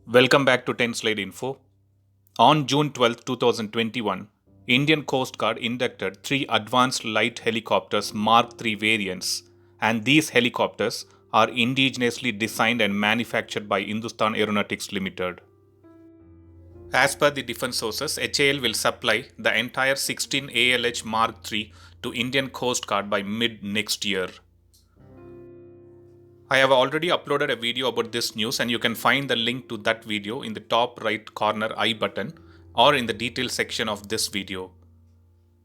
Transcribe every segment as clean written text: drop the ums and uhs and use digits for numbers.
Welcome back to 10 Slide Info. On June 12, 2021, Indian Coast Guard inducted three advanced light helicopters Mark III variants, and these helicopters are indigenously designed and manufactured by Hindustan Aeronautics Limited. As per the defense sources, HAL will supply the entire 16 ALH Mark III to Indian Coast Guard by mid next year. I have already uploaded a video about this news, and you can find the link to that video in the top right corner I button or in the details section of this video.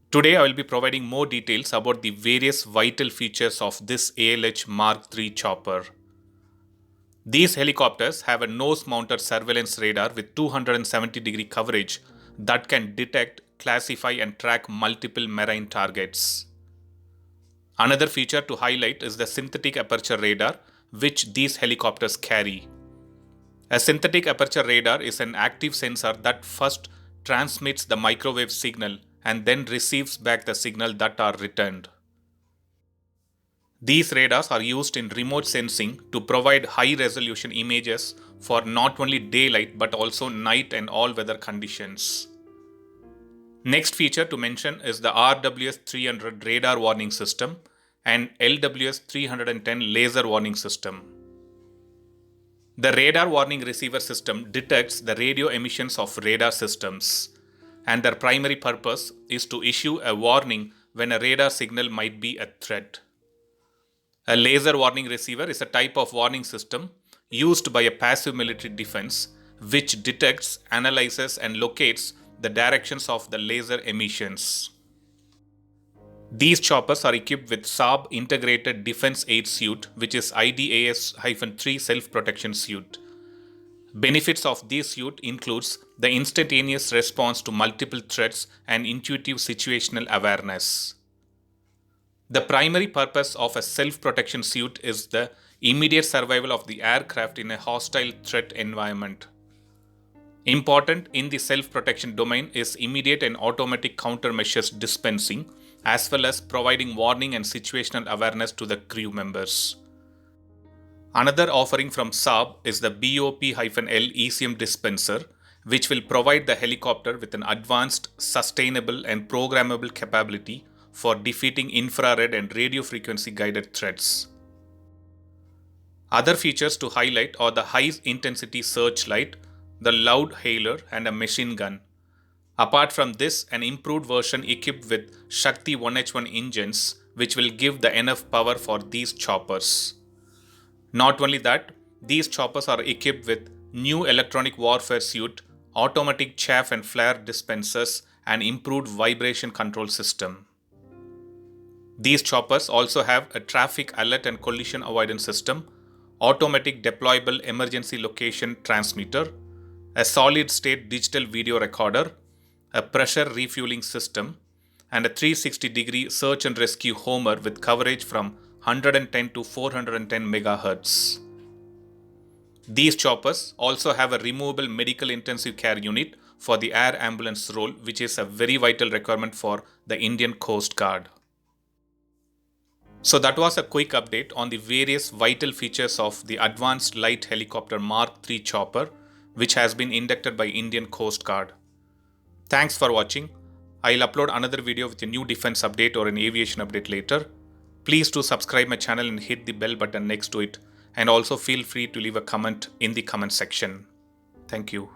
Today I will be providing more details about the various vital features of this ALH Mark III chopper. These helicopters have a nose-mounted surveillance radar with 270-degree coverage that can detect, classify and track multiple marine targets. Another feature to highlight is the synthetic aperture radar, which these helicopters carry. A synthetic aperture radar is an active sensor that first transmits the microwave signal and then receives back the signal that are returned. These radars are used in remote sensing to provide high-resolution images for not only daylight but also night and all-weather conditions. Next feature to mention is the RWS-300 radar warning system and LWS-310 laser warning system. The radar warning receiver system detects the radio emissions of radar systems, and their primary purpose is to issue a warning when a radar signal might be a threat. A laser warning receiver is a type of warning system used by a passive military defense which detects, analyzes, and locates the directions of the laser emissions. These choppers are equipped with Saab Integrated Defense Aid Suite, which is IDAS-3 self-protection suite. Benefits of this suite includes the instantaneous response to multiple threats and intuitive situational awareness. The primary purpose of a self-protection suite is the immediate survival of the aircraft in a hostile threat environment. Important in the self-protection domain is immediate and automatic countermeasures dispensing, as well as providing warning and situational awareness to the crew members. Another offering from Saab is the BOP-L ECM dispenser, which will provide the helicopter with an advanced, sustainable and programmable capability for defeating infrared and radio frequency guided threats. Other features to highlight are the high-intensity searchlight, the loud hailer and a machine gun. Apart from this, an improved version equipped with Shakti 1H1 engines, which will give the enough power for these choppers. Not only that, these choppers are equipped with new electronic warfare suite, automatic chaff and flare dispensers, and improved vibration control system. These choppers also have a traffic alert and collision avoidance system, automatic deployable emergency location transmitter, a solid-state digital video recorder, a pressure refueling system, and a 360-degree search and rescue homer with coverage from 110 to 410 MHz. These choppers also have a removable medical intensive care unit for the air ambulance role, which is a very vital requirement for the Indian Coast Guard. So that was a quick update on the various vital features of the Advanced Light Helicopter Mark III chopper, which has been inducted by Indian Coast Guard. Thanks for watching. I'll upload another video with a new defense update or an aviation update later. Please do subscribe my channel and hit the bell button next to it, and also feel free to leave a comment in the comment section. Thank you.